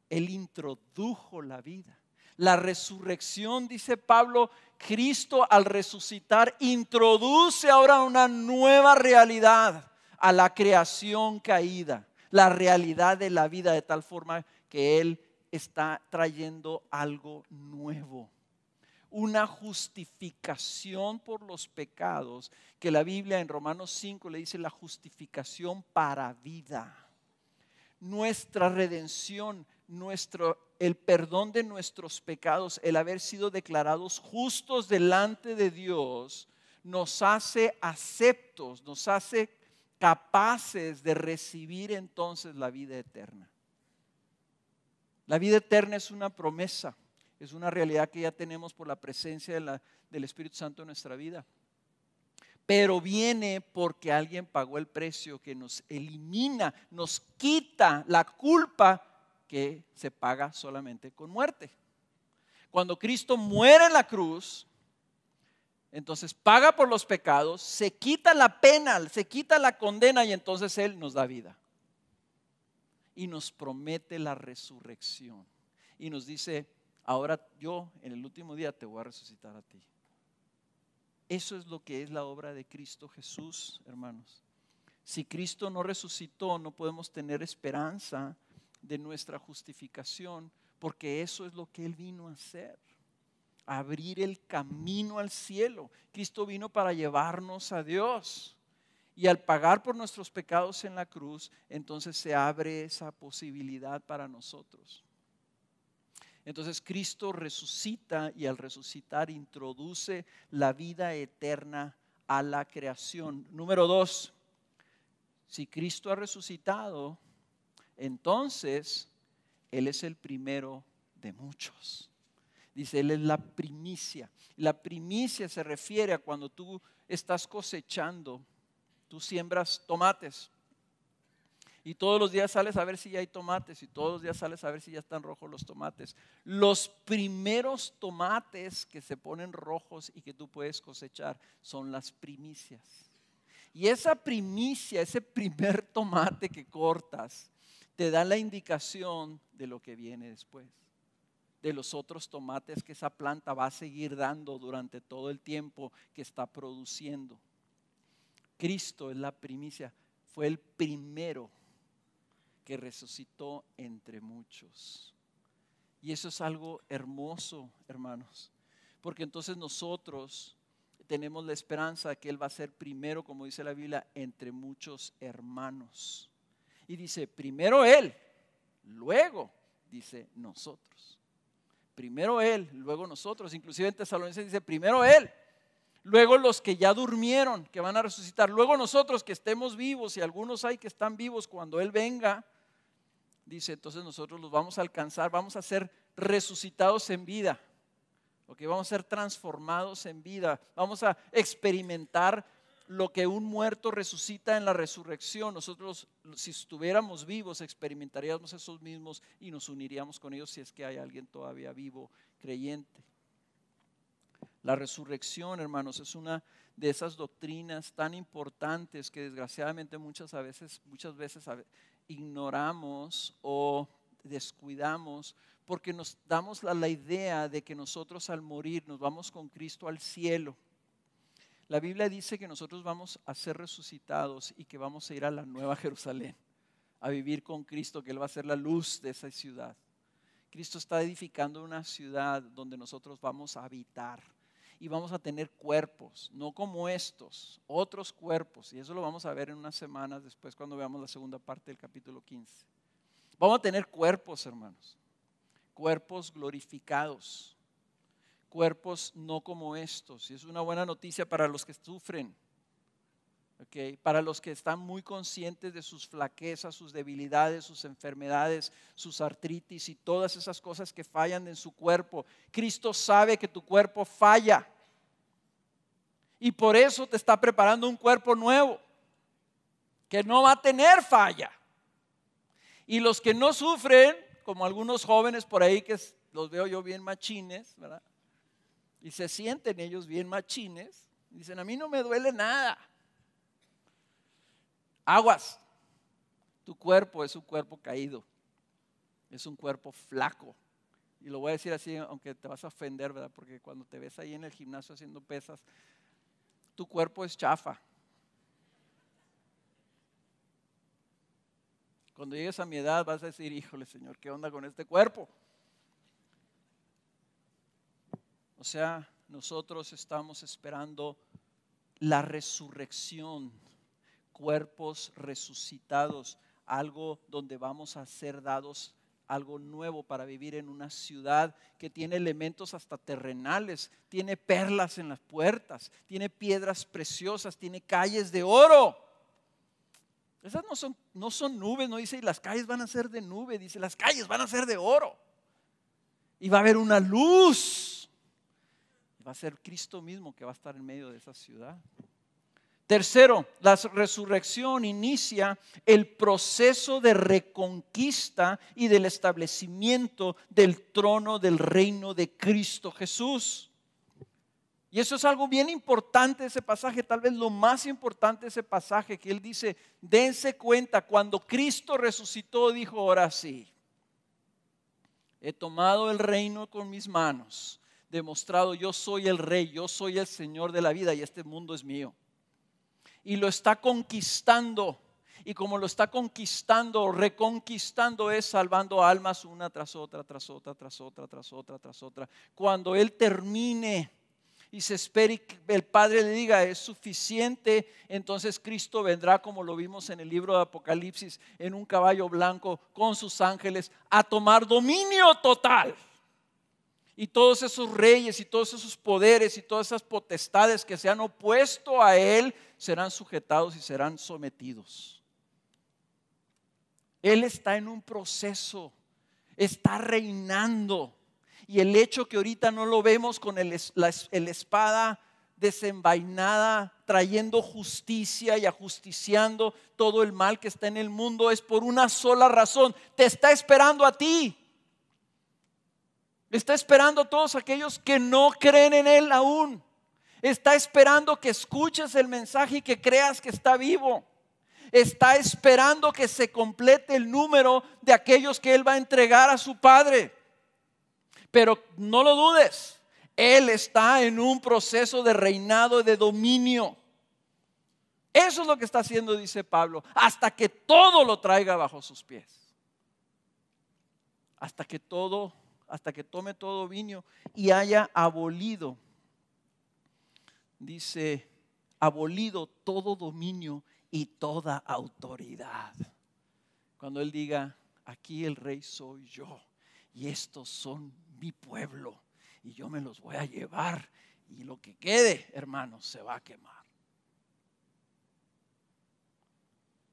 Él introdujo la vida. La resurrección, dice Pablo, Cristo al resucitar introduce ahora una nueva realidad a la creación caída, la realidad de la vida, de tal forma que Él está trayendo algo nuevo. Una justificación por los pecados, que la Biblia en Romanos 5 le dice la justificación para vida. Nuestra redención, el perdón de nuestros pecados, el haber sido declarados justos delante de Dios, nos hace aceptos, nos hace capaces de recibir entonces la vida eterna. La vida eterna es una promesa, es una realidad que ya tenemos por la presencia del Espíritu Santo en nuestra vida. Pero viene porque alguien pagó el precio que nos elimina, nos quita la culpa que se paga solamente con muerte. Cuando Cristo muere en la cruz, entonces paga por los pecados, se quita la pena, se quita la condena y entonces Él nos da vida. Y nos promete la resurrección. Y nos dice, ahora yo en el último día te voy a resucitar a ti. Eso es lo que es la obra de Cristo Jesús, hermanos. Si Cristo no resucitó, no podemos tener esperanza de nuestra justificación, porque eso es lo que Él vino a hacer. Abrir el camino al cielo. Cristo vino para llevarnos a Dios. Y al pagar por nuestros pecados en la cruz, entonces se abre esa posibilidad para nosotros. Entonces Cristo resucita y al resucitar introduce la vida eterna a la creación. Número 2, si Cristo ha resucitado, entonces Él es el primero de muchos. Dice, Él es la primicia. La primicia se refiere a cuando tú estás cosechando. Tú siembras tomates y todos los días sales a ver si ya hay tomates y todos los días sales a ver si ya están rojos los tomates. Los primeros tomates que se ponen rojos y que tú puedes cosechar son las primicias. Y esa primicia, ese primer tomate que cortas, te da la indicación de lo que viene después. De los otros tomates que esa planta va a seguir dando durante todo el tiempo que está produciendo. Cristo es la primicia, fue el primero que resucitó entre muchos. Y eso es algo hermoso, hermanos, porque entonces nosotros tenemos la esperanza de que Él va a ser primero, como dice la Biblia, entre muchos hermanos. Y dice, primero Él, luego dice nosotros. Primero Él, luego nosotros. Inclusive en Tesalonicenses dice, primero Él. Luego los que ya durmieron, que van a resucitar. Luego nosotros que estemos vivos, y algunos hay que están vivos cuando Él venga, dice, entonces nosotros los vamos a alcanzar, vamos a ser resucitados en vida. Okay, vamos a ser transformados en vida. Vamos a experimentar lo que un muerto resucita en la resurrección. Nosotros, si estuviéramos vivos, experimentaríamos esos mismos y nos uniríamos con ellos si es que hay alguien todavía vivo, creyente. La resurrección, hermanos, es una de esas doctrinas tan importantes que desgraciadamente muchas veces ignoramos o descuidamos porque nos damos la idea de que nosotros al morir nos vamos con Cristo al cielo. La Biblia dice que nosotros vamos a ser resucitados y que vamos a ir a la Nueva Jerusalén, a vivir con Cristo, que Él va a ser la luz de esa ciudad. Cristo está edificando una ciudad donde nosotros vamos a habitar. Y vamos a tener cuerpos, no como estos, otros cuerpos. Y eso lo vamos a ver en unas semanas después cuando veamos la segunda parte del capítulo 15. Vamos a tener cuerpos, hermanos. Cuerpos glorificados. Cuerpos no como estos. Y es una buena noticia para los que sufren. Okay, para los que están muy conscientes de sus flaquezas, sus debilidades, sus enfermedades, sus artritis y todas esas cosas que fallan en su cuerpo. Cristo sabe que tu cuerpo falla y por eso te está preparando un cuerpo nuevo que no va a tener falla. Y los que no sufren, como algunos jóvenes por ahí que los veo yo bien machines, ¿verdad? Y se sienten ellos bien machines, dicen, a mí no me duele nada. Aguas, tu cuerpo es un cuerpo caído, es un cuerpo flaco. Y lo voy a decir así, aunque te vas a ofender, ¿verdad? Porque cuando te ves ahí en el gimnasio haciendo pesas, tu cuerpo es chafa. Cuando llegues a mi edad vas a decir, híjole Señor, ¿qué onda con este cuerpo? O sea, nosotros estamos esperando la resurrección, cuerpos resucitados, algo donde vamos a ser dados algo nuevo para vivir en una ciudad que tiene elementos hasta terrenales, tiene perlas en las puertas, tiene piedras preciosas, tiene calles de oro. Esas no son nubes, no dice y las calles van a ser de nube, dice las calles van a ser de oro. Y va a haber una luz. Va a ser Cristo mismo que va a estar en medio de esa ciudad. Tercero, la resurrección inicia el proceso de reconquista y del establecimiento del trono del reino de Cristo Jesús. Y eso es algo bien importante de ese pasaje, tal vez lo más importante de ese pasaje, que él dice, dense cuenta, cuando Cristo resucitó, dijo, ahora sí, he tomado el reino con mis manos, demostrado yo soy el rey, yo soy el Señor de la vida y este mundo es mío. Y lo está conquistando. Y como lo está conquistando, reconquistando, es salvando almas una tras otra, tras otra, tras otra, tras otra, tras otra. Cuando Él termine y se espere y el Padre le diga es suficiente, entonces Cristo vendrá, como lo vimos en el libro de Apocalipsis, en un caballo blanco con sus ángeles a tomar dominio total. Y todos esos reyes y todos esos poderes y todas esas potestades que se han opuesto a Él serán sujetados y serán sometidos. Él está en un proceso, está reinando. Y el hecho que ahorita no lo vemos con el espada desenvainada, trayendo justicia y ajusticiando todo el mal que está en el mundo, es por una sola razón. Te está esperando a ti. Está esperando a todos aquellos que no creen en Él aún. Está esperando que escuches el mensaje y que creas que está vivo. Está esperando que se complete el número de aquellos que Él va a entregar a su Padre. Pero no lo dudes, Él está en un proceso de reinado y de dominio. Eso es lo que está haciendo, dice Pablo, hasta que todo lo traiga bajo sus pies. Hasta que tome todo dominio y haya abolido, dice, abolido todo dominio y toda autoridad. Cuando Él diga, aquí el rey soy yo y estos son mi pueblo y yo me los voy a llevar y lo que quede, hermanos, se va a quemar.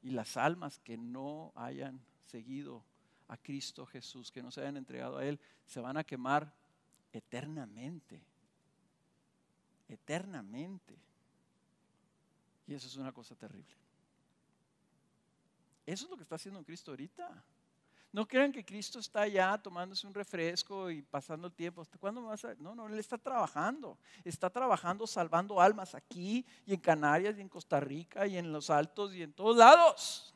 Y las almas que no hayan seguido a Cristo Jesús, que no se hayan entregado a Él, se van a quemar eternamente. Eternamente. Y eso es una cosa terrible. Eso es lo que está haciendo Cristo ahorita. No crean que Cristo está allá tomándose un refresco y pasando el tiempo. ¿Hasta cuándo me vas a...? No, Él está trabajando. Está trabajando salvando almas aquí y en Canarias y en Costa Rica y en los Altos y en todos lados.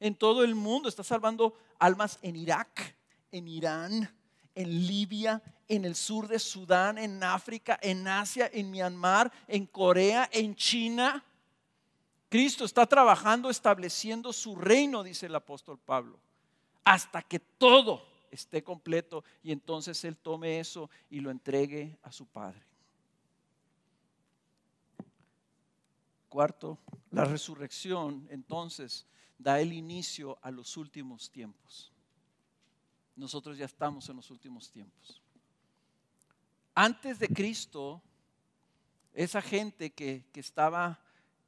En todo el mundo está salvando almas en Irak, en Irán, en Libia, en el sur de Sudán, en África, en Asia, en Myanmar, en Corea, en China. Cristo está trabajando, estableciendo su reino, dice el apóstol Pablo, hasta que todo esté completo y entonces Él tome eso y lo entregue a su Padre. Cuarto, la resurrección entonces da el inicio a los últimos tiempos. Nosotros ya estamos en los últimos tiempos. Antes de Cristo, esa gente que estaba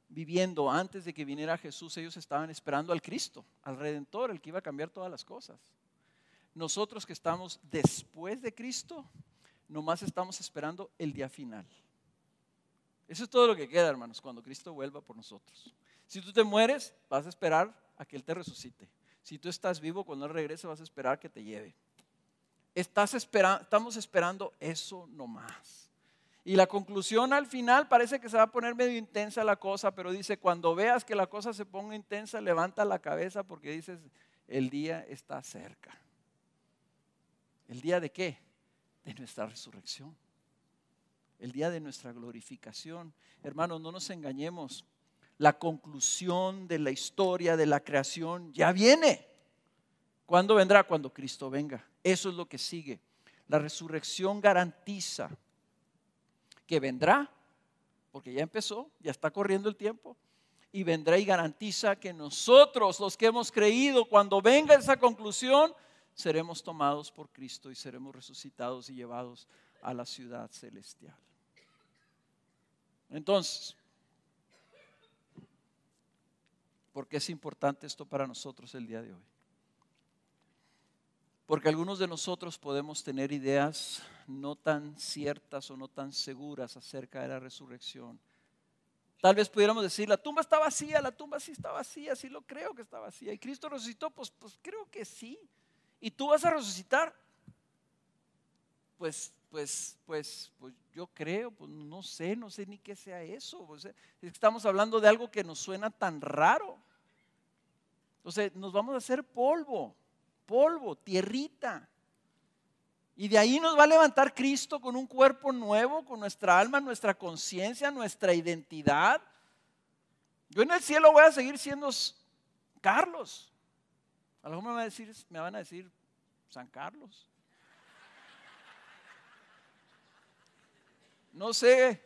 viviendo antes de que viniera Jesús, ellos estaban esperando al Cristo, al Redentor, el que iba a cambiar todas las cosas. Nosotros que estamos después de Cristo, nomás estamos esperando el día final. Eso es todo lo que queda, hermanos, cuando Cristo vuelva por nosotros. Si tú te mueres, vas a esperar a que Él te resucite. Si tú estás vivo, cuando Él regrese, vas a esperar que te lleve. Estamos esperando eso nomás. Y la conclusión al final parece que se va a poner medio intensa la cosa, pero dice, cuando veas que la cosa se ponga intensa, levanta la cabeza porque dices, el día está cerca. ¿El día de qué? De nuestra resurrección. El día de nuestra glorificación. Hermanos, no nos engañemos. La conclusión de la historia de la creación ya viene. ¿Cuándo vendrá? Cuando Cristo venga. Eso es lo que sigue. La resurrección garantiza que vendrá, porque ya empezó, ya está corriendo el tiempo, y vendrá y garantiza que nosotros, los que hemos creído, cuando venga esa conclusión, seremos tomados por Cristo y seremos resucitados y llevados a la ciudad celestial. Entonces, ¿por qué es importante esto para nosotros el día de hoy? Porque algunos de nosotros podemos tener ideas no tan ciertas o no tan seguras acerca de la resurrección. Tal vez pudiéramos decir, la tumba está vacía, la tumba sí está vacía, sí lo creo que está vacía. ¿Y Cristo resucitó? Pues creo que sí. ¿Y tú vas a resucitar? Pues yo creo, pues no sé ni qué sea eso. Pues, estamos hablando de algo que nos suena tan raro. Entonces nos vamos a hacer polvo, tierrita. Y de ahí nos va a levantar Cristo con un cuerpo nuevo, con nuestra alma, nuestra conciencia, nuestra identidad. Yo en el cielo voy a seguir siendo Carlos. A lo mejor me van a decir San Carlos. No sé,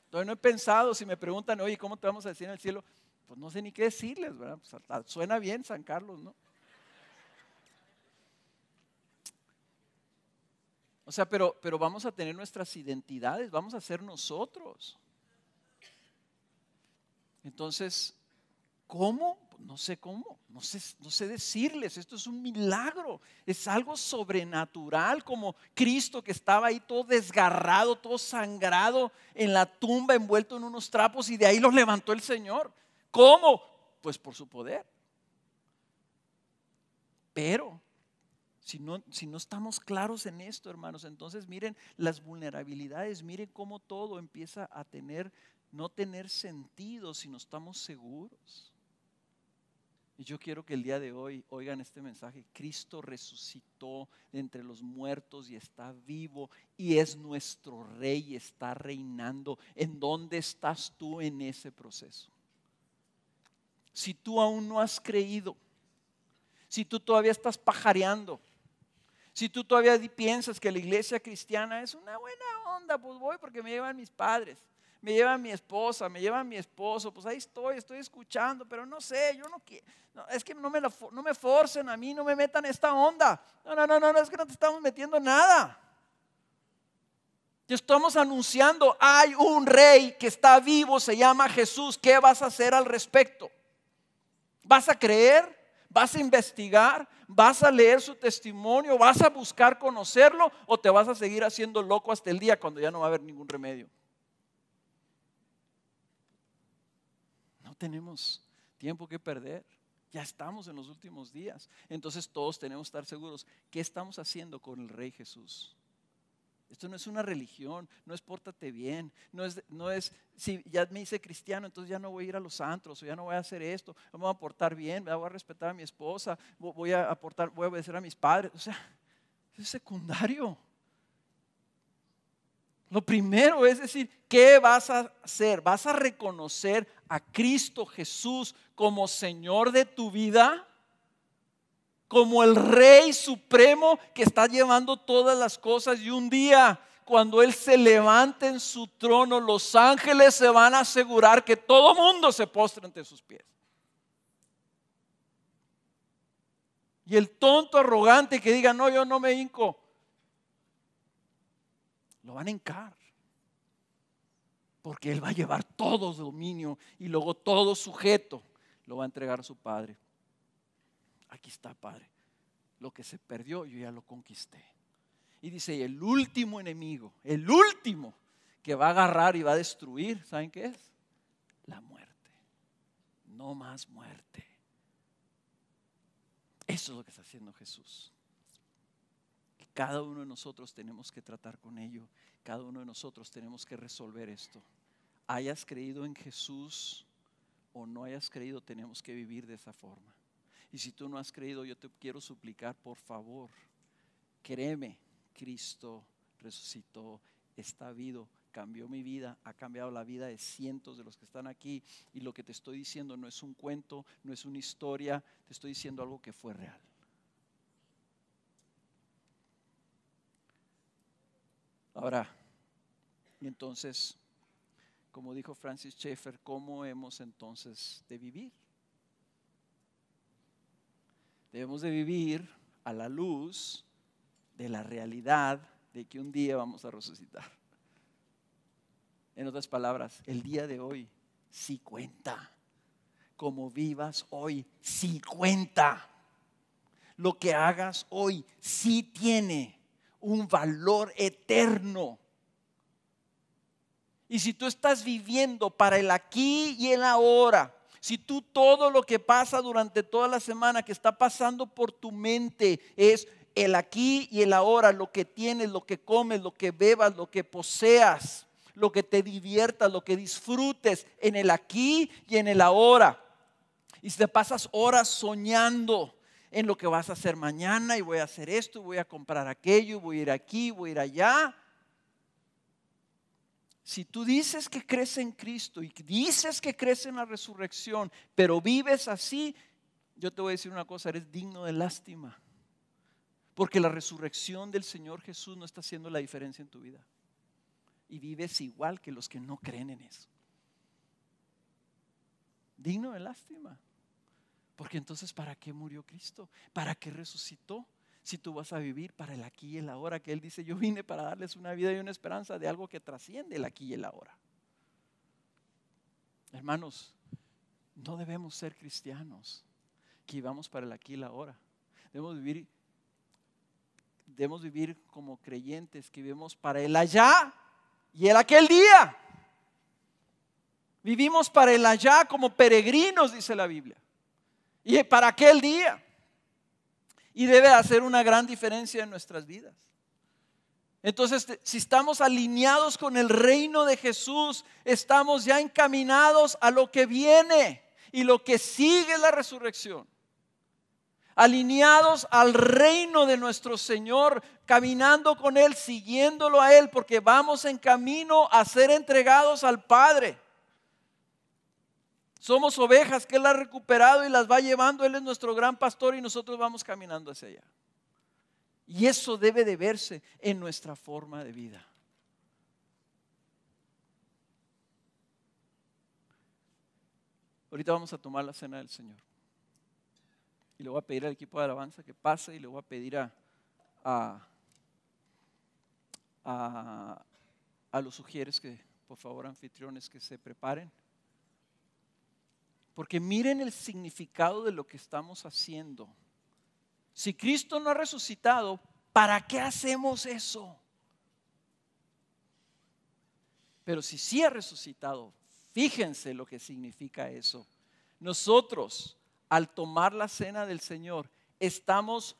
todavía no he pensado. Si me preguntan, oye, ¿cómo te vamos a decir en el cielo? Pues no sé ni qué decirles, ¿verdad? Pues suena bien San Carlos, ¿no? O sea, pero vamos a tener nuestras identidades, vamos a ser nosotros. Entonces, ¿cómo? No sé cómo, no sé decirles. Esto es un milagro, es algo sobrenatural, como Cristo que estaba ahí todo desgarrado, todo sangrado en la tumba, envuelto en unos trapos, y de ahí los levantó el Señor. ¿Cómo? Pues por su poder. Pero si no estamos claros en esto, hermanos, entonces miren las vulnerabilidades, miren cómo todo empieza a no tener sentido si no estamos seguros. Y yo quiero que el día de hoy oigan este mensaje. Cristo resucitó de entre los muertos y está vivo y es nuestro Rey y está reinando. ¿En dónde estás tú en ese proceso? Si tú aún no has creído, si tú todavía estás pajareando, si tú todavía piensas que la iglesia cristiana es una buena onda, pues voy porque me llevan mis padres, me lleva mi esposa, me lleva mi esposo, pues ahí estoy escuchando, pero no sé, yo no quiero, es que no me forcen a mí, no me metan esta onda. No, es que no te estamos metiendo nada. Te estamos anunciando, hay un rey que está vivo, se llama Jesús. ¿Qué vas a hacer al respecto? ¿Vas a creer? ¿Vas a investigar? ¿Vas a leer su testimonio? ¿Vas a buscar conocerlo? ¿O te vas a seguir haciendo loco hasta el día cuando ya no va a haber ningún remedio? No tenemos tiempo que perder. Ya estamos en los últimos días. Entonces todos tenemos que estar seguros. ¿Qué estamos haciendo con el Rey Jesús? Esto no es una religión, no es pórtate bien, no es si ya me hice cristiano, entonces ya no voy a ir a los antros, o ya no voy a hacer esto, me voy a portar bien, voy a respetar a mi esposa, voy a obedecer a mis padres. O sea, es secundario. Lo primero es decir, ¿qué vas a hacer? ¿Vas a reconocer a Cristo Jesús como Señor de tu vida? Como el Rey Supremo que está llevando todas las cosas, y un día cuando Él se levante en su trono, los ángeles se van a asegurar que todo mundo se postre ante sus pies. Y el tonto arrogante que diga, no, yo no me hinco, lo van a hincar. Porque Él va a llevar todo dominio y luego todo sujeto lo va a entregar a su Padre. Aquí está, Padre. Lo que se perdió yo ya lo conquisté. Y dice, y el último enemigo, el último que va a agarrar y va a destruir, ¿saben qué es? La muerte. No más muerte. Eso es lo que está haciendo Jesús. Y cada uno de nosotros tenemos que tratar con ello. Cada uno de nosotros tenemos que resolver esto. Hayas creído en Jesús o no hayas creído, tenemos que vivir de esa forma. Y si tú no has creído, yo te quiero suplicar, por favor, créeme, Cristo resucitó, está vivo, cambió mi vida, ha cambiado la vida de cientos de los que están aquí. Y lo que te estoy diciendo no es un cuento, no es una historia, te estoy diciendo algo que fue real. Ahora, y entonces, como dijo Francis Schaeffer, ¿cómo hemos entonces de vivir? Debemos de vivir a la luz de la realidad de que un día vamos a resucitar. En otras palabras, el día de hoy sí cuenta. Como vivas hoy sí cuenta. Lo que hagas hoy sí tiene un valor eterno. Y si tú estás viviendo para el aquí y el ahora, si tú todo lo que pasa durante toda la semana que está pasando por tu mente es el aquí y el ahora, lo que tienes, lo que comes, lo que bebas, lo que poseas, lo que te diviertas, lo que disfrutes en el aquí y en el ahora. Y si te pasas horas soñando en lo que vas a hacer mañana y voy a hacer esto, y voy a comprar aquello, y voy a ir aquí, voy a ir allá. Si tú dices que crees en Cristo y dices que crees en la resurrección, pero vives así, yo te voy a decir una cosa, eres digno de lástima. Porque la resurrección del Señor Jesús no está haciendo la diferencia en tu vida. Y vives igual que los que no creen en eso. Digno de lástima. Porque entonces, ¿para qué murió Cristo? ¿Para qué resucitó? Si tú vas a vivir para el aquí y el ahora, que Él dice, yo vine para darles una vida y una esperanza de algo que trasciende el aquí y el ahora. Hermanos, no debemos ser cristianos que vivamos para el aquí y el ahora. Debemos vivir como creyentes que vivimos para el allá y el aquel día. Vivimos para el allá como peregrinos, dice la Biblia. Y para aquel día. Y debe hacer una gran diferencia en nuestras vidas. Entonces, si estamos alineados con el reino de Jesús, estamos ya encaminados a lo que viene. Y lo que sigue es la resurrección. Alineados al reino de nuestro Señor, caminando con Él, siguiéndolo a Él, porque vamos en camino a ser entregados al Padre. Somos ovejas que Él ha recuperado y las va llevando. Él es nuestro gran pastor y nosotros vamos caminando hacia allá. Y eso debe de verse en nuestra forma de vida. Ahorita vamos a tomar la cena del Señor. Y le voy a pedir al equipo de alabanza que pase y le voy a pedir a los sugieres que, por favor, anfitriones, que se preparen. Porque miren el significado de lo que estamos haciendo. Si Cristo no ha resucitado, ¿para qué hacemos eso? Pero si sí ha resucitado, fíjense lo que significa eso. Nosotros, al tomar la cena del Señor, estamos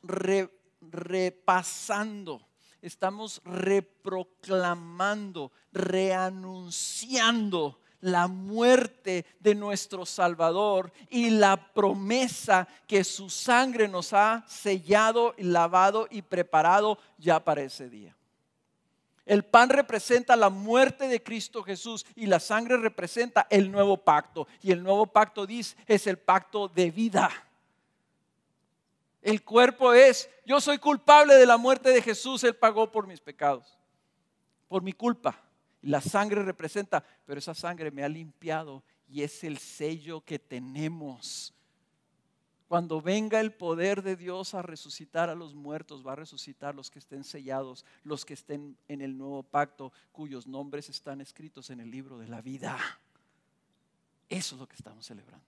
repasando, estamos reproclamando, reanunciando la muerte de nuestro Salvador y la promesa que su sangre nos ha sellado, lavado y preparado ya para ese día. El pan representa la muerte de Cristo Jesús y la sangre representa el nuevo pacto. Y el nuevo pacto es el pacto de vida. El cuerpo es, yo soy culpable de la muerte de Jesús, Él pagó por mis pecados, por mi culpa. Y la sangre representa, pero esa sangre me ha limpiado y es el sello que tenemos. Cuando venga el poder de Dios a resucitar a los muertos, va a resucitar los que estén sellados, los que estén en el nuevo pacto, cuyos nombres están escritos en el libro de la vida. Eso es lo que estamos celebrando.